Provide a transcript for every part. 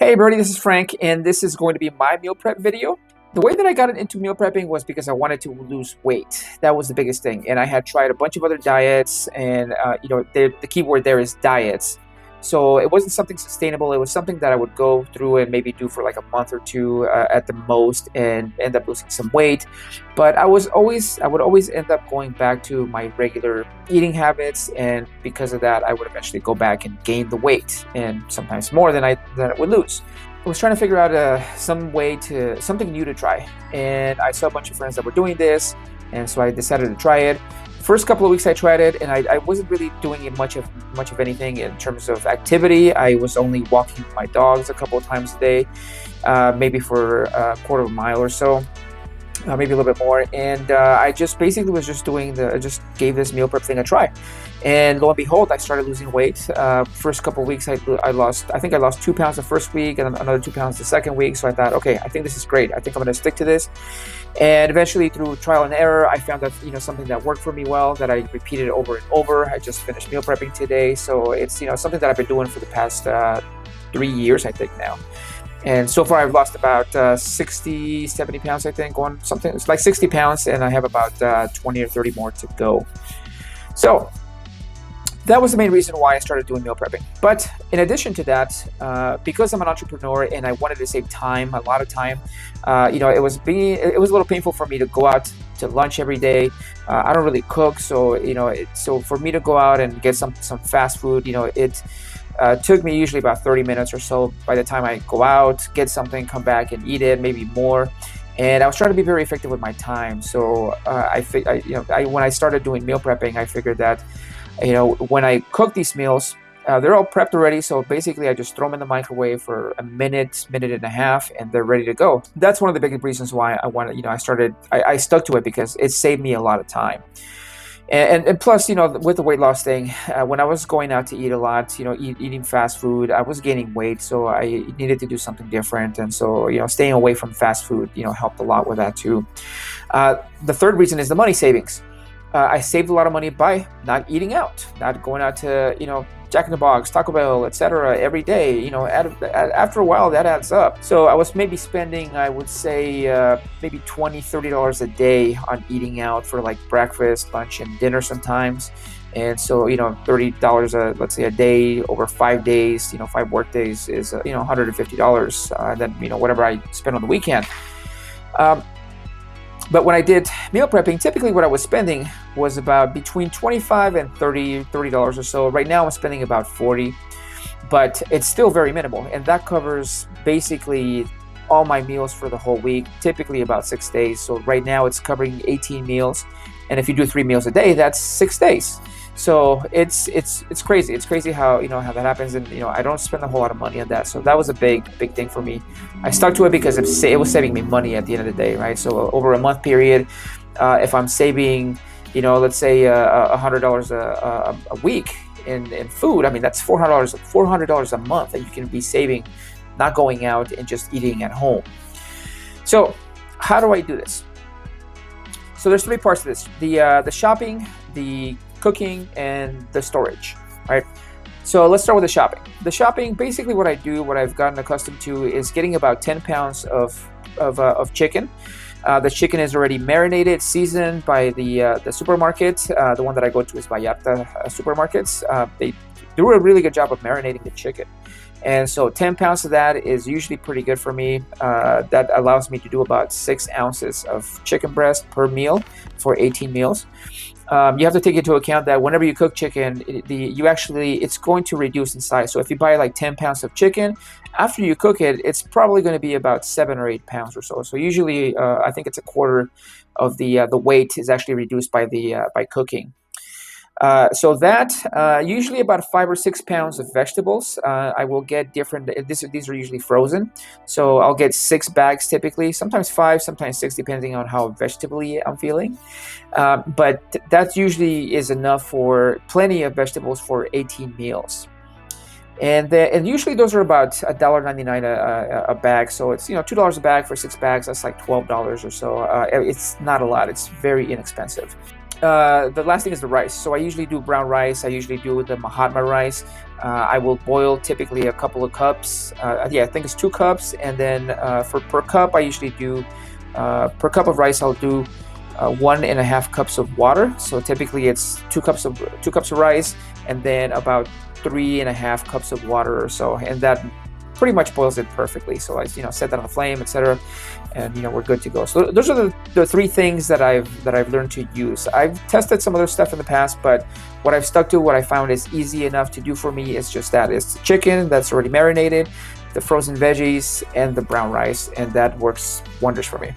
Hey everybody, this is Frank, and this is going to be my meal prep video. The way that I got into meal prepping was because I wanted to lose weight. That was the biggest thing, and I had tried a bunch of other diets, and the key word there is diets. So it wasn't something sustainable. It was something that I would go through and maybe do for like a month or two at the most, and end up losing some weight. But I would always end up going back to my regular eating habits, and because of that, I would eventually go back and gain the weight, and sometimes more than I would lose. I was trying to figure out something new to try, and I saw a bunch of friends that were doing this, and so I decided to try it. First couple of weeks I tried it, and I wasn't really doing much of anything in terms of activity. I was only walking my dogs a couple of times a day, maybe for a quarter of a mile or so. Maybe a little bit more, and I just basically was just just gave this meal prep thing a try, and lo and behold, I started losing weight. First couple of weeks, I think I lost 2 pounds the first week, and another 2 pounds the second week. So I thought, okay, I think this is great. I think I'm going to stick to this. And eventually, through trial and error, I found that something that worked for me well, that I repeated over and over. I just finished meal prepping today, so it's something that I've been doing for the past 3 years, I think now. And so far, I've lost about 60, 70 pounds, I think, it's like 60 pounds, and I have about 20 or 30 more to go. So that was the main reason why I started doing meal prepping. But in addition to that, because I'm an entrepreneur and I wanted to save time, a lot of time, it was a little painful for me to go out to lunch every day. I don't really cook, so so for me to go out and get some fast food, it took me usually about 30 minutes or so by the time I go out, get something, come back and eat it, maybe more. And I was trying to be very effective with my time. So when I started doing meal prepping, I figured that when I cook these meals, they're all prepped already. So basically, I just throw them in the microwave for a minute and a half, and they're ready to go. That's one of the biggest reasons why I stuck to it, because it saved me a lot of time. And plus, with the weight loss thing, when I was going out to eat a lot, eating fast food, I was gaining weight, so I needed to do something different. And so, staying away from fast food, helped a lot with that too. The third reason is the money savings. I saved a lot of money by not eating out, not going out to, Jack in the Box, Taco Bell, etc. every day. After a while, that adds up. So I was maybe spending, I would say, maybe $20, $30 a day on eating out for like breakfast, lunch, and dinner sometimes. And so, $30, let's say, a day over 5 days, 5 work days is, $150. And then, whatever I spend on the weekend. But when I did meal prepping, typically what I was spending was about between $25 and $30 or so. Right now I'm spending about $40, but it's still very minimal. And that covers basically all my meals for the whole week, typically about 6 days. So right now it's covering 18 meals. And if you do 3 meals a day, that's 6 days. So it's crazy. It's crazy how how that happens, and I don't spend a whole lot of money on that. So that was a big thing for me. I stuck to it because it was saving me money at the end of the day, right? So over a month period, if I'm saving, let's say $100 a week in food, I mean that's $400 a month that you can be saving, not going out and just eating at home. So how do I do this? So there's 3 parts to this: the shopping, the cooking, and the storage. Right. So let's start with the shopping. The shopping, basically, what I've gotten accustomed to is getting about 10 pounds of chicken. The chicken is already marinated, seasoned by the supermarket. The one that I go to is Vallarta supermarkets. They do a really good job of marinating the chicken. And so 10 pounds of that is usually pretty good for me. That allows me to do about 6 ounces of chicken breast per meal for 18 meals. You have to take into account that whenever you cook chicken, it's going to reduce in size. So if you buy like 10 pounds of chicken, after you cook it, it's probably going to be about 7 or 8 pounds or so. So usually, I think it's a quarter of the weight is actually reduced by cooking. So that usually about 5 or 6 pounds of vegetables. I will get different. These are usually frozen, so I'll get 6 bags typically. Sometimes 5, sometimes 6, depending on how vegetable-y I'm feeling. But that usually is enough for plenty of vegetables for 18 meals. And usually those are about $1.99 a bag. So it's $2 a bag for 6 bags. That's like $12 or so. It's not a lot. It's very inexpensive. the last thing is the rice. So I usually do brown rice. I usually do the Mahatma rice. I will boil typically a couple of cups. Yeah, I think it's 2 cups, and then for per cup, I usually do per cup of rice, I'll do 1.5 cups of water. So typically it's 2 cups of rice, and then about 3.5 cups of water or so, and that pretty much boils it perfectly. So I set that on the flame, etc., and we're good to go. So those are the 3 things that I've learned to use. I've tested some other stuff in the past, but what I've stuck to, what I found is easy enough to do for me, is just that. It's the chicken that's already marinated, the frozen veggies, and the brown rice, and that works wonders for me.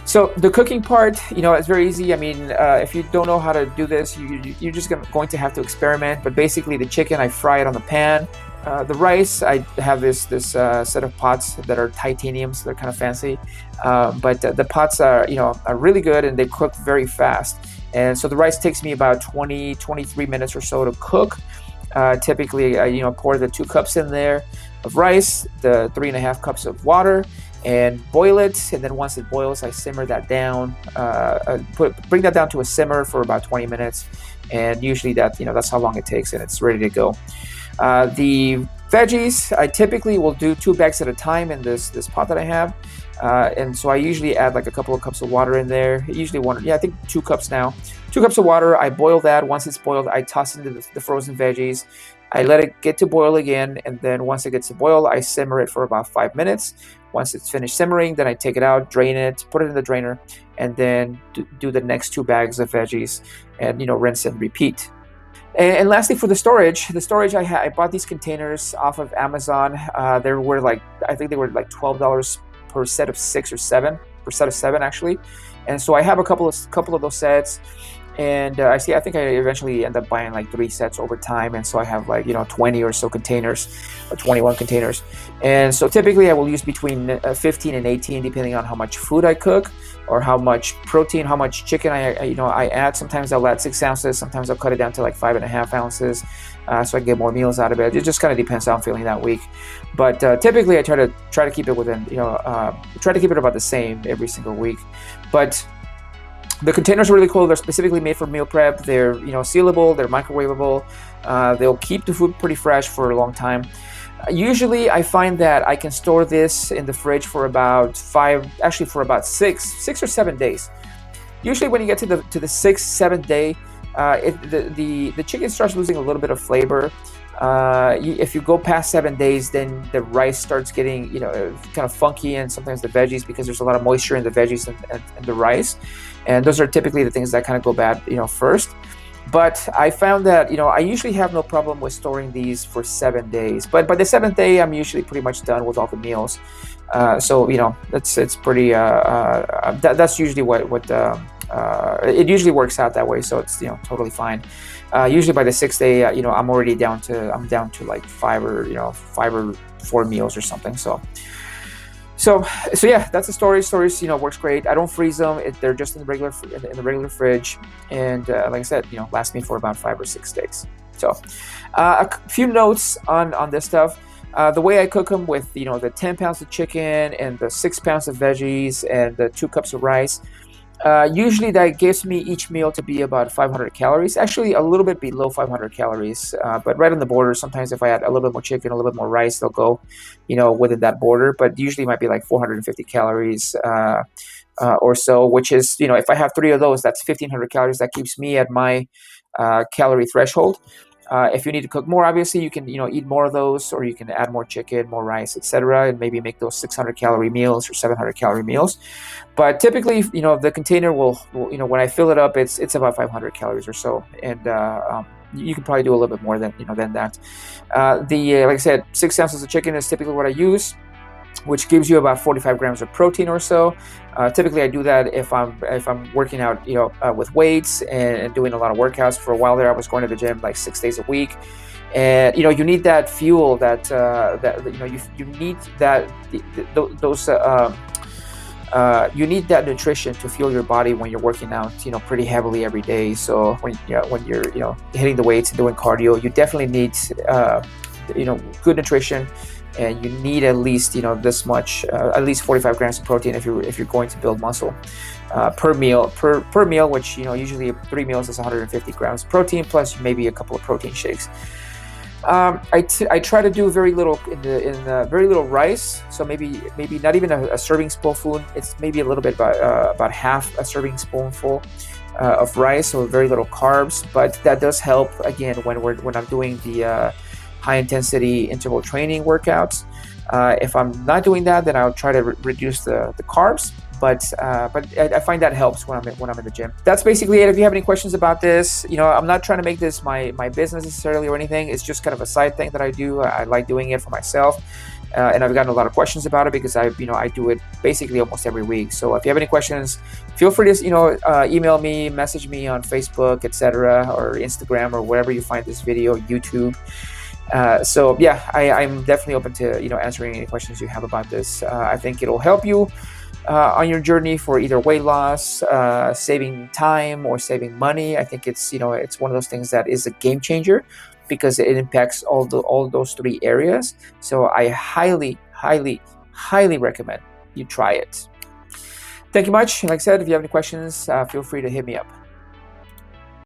So the cooking part, it's very easy. I mean, if you don't know how to do this, you're just going to have to experiment. But basically, the chicken, I fry it on the pan. The rice, I have this set of pots that are titanium, so they're kind of fancy. But the pots are really good, and they cook very fast. And so the rice takes me about 23 minutes or so to cook. Typically, I pour the 2 cups in there of rice, the 3.5 cups of water, and boil it. And then once it boils, I simmer that down, bring that down to a simmer for about 20 minutes. And usually that's how long it takes, and it's ready to go. The veggies, I typically will do 2 bags at a time in this pot that I have. And so I usually add like a couple of cups of water in there. Usually I think 2 cups now. 2 cups of water, I boil that. Once it's boiled, I toss into the frozen veggies. I let it get to boil again, and then once it gets to boil, I simmer it for about 5 minutes. Once it's finished simmering, then I take it out, drain it, put it in the drainer, and then do the next 2 bags of veggies, and rinse and repeat. And lastly, for the storage I bought these containers off of Amazon. They were I think they were like $12 per set of 6 or 7, per set of 7 actually. And so I have a couple of those sets. And I think I eventually end up buying like 3 sets over time, and so I have 20 or so containers, or 21 containers. And so typically I will use between 15 and 18, depending on how much food I cook, or how much protein, how much chicken I add. Sometimes I'll add 6 ounces, sometimes I'll cut it down to like 5.5 ounces, so I can get more meals out of it. It just kind of depends how I'm feeling that week. But typically I try to keep it within, try to keep it about the same every single week. But the containers are really cool. They're specifically made for meal prep. They're sealable. They're microwavable. They'll keep the food pretty fresh for a long time. Usually, I find that I can store this in the fridge for about 6 or 7 days. Usually, when you get to the 6th, 7th day, the chicken starts losing a little bit of flavor. If you go past 7 days, then the rice starts getting kind of funky, and sometimes the veggies, because there's a lot of moisture in the veggies and the rice, and those are typically the things that kind of go bad first. But I found that I usually have no problem with storing these for 7 days. But by the 7th day, I'm usually pretty much done with all the meals. So it's pretty. That's usually what it usually works out that way. So it's totally fine. Usually by the 6th day, I'm already down to like 5 or 4 meals or something. So yeah, that's the storage. Storage, works great. I don't freeze them. They're just in the regular fridge, and like I said, last me for about 5 or 6 days. So a few notes on this stuff. The way I cook them with the 10 pounds of chicken and the 6 pounds of veggies and the 2 cups of rice. Usually that gives me each meal to be about 500 calories, actually a little bit below 500 calories, but right on the border. Sometimes if I add a little bit more chicken, a little bit more rice, they'll go, within that border, but usually it might be like 450 calories or so, which is, if I have 3 of those, that's 1,500 calories. That keeps me at my calorie threshold. If you need to cook more, obviously you can eat more of those, or you can add more chicken, more rice, etc., and maybe make those 600 calorie meals or 700 calorie meals. But typically, the container will when I fill it up, it's about 500 calories or so, and you can probably do a little bit more than that. Like I said, 6 ounces of chicken is typically what I use, which gives you about 45 grams of protein or so. Typically, I do that if I'm working out, with weights and doing a lot of workouts. For a while there, I was going to the gym like 6 days a week, and you need that fuel that you need that you need that nutrition to fuel your body when you're working out, pretty heavily every day. So when you're hitting the weights and doing cardio, you definitely need good nutrition. and you need at least this much, at least 45 grams of protein if you're going to build muscle per meal, which usually 3 meals is 150 grams of protein plus maybe a couple of protein shakes. I try to do very little very little rice, so maybe not even a serving spoonful. It's maybe a little bit, about half a serving spoonful of rice, so very little carbs. But that does help again when I'm doing the high intensity interval training workouts. If I'm not doing that, then I'll try to reduce the carbs. But I find that helps when I'm in the gym. That's basically it. If you have any questions about this, I'm not trying to make this my business necessarily or anything. It's just kind of a side thing that I do. I like doing it for myself, and I've gotten a lot of questions about it because I do it basically almost every week. So if you have any questions, feel free to email me, message me on Facebook, etc., or Instagram, or wherever you find this video, YouTube. So yeah, I'm definitely open to answering any questions you have about this. I think it'll help you on your journey for either weight loss, saving time, or saving money. I think it's one of those things that is a game changer because it impacts all those 3 areas. So I highly recommend you try it. Thank you much. Like I said, if you have any questions, feel free to hit me up.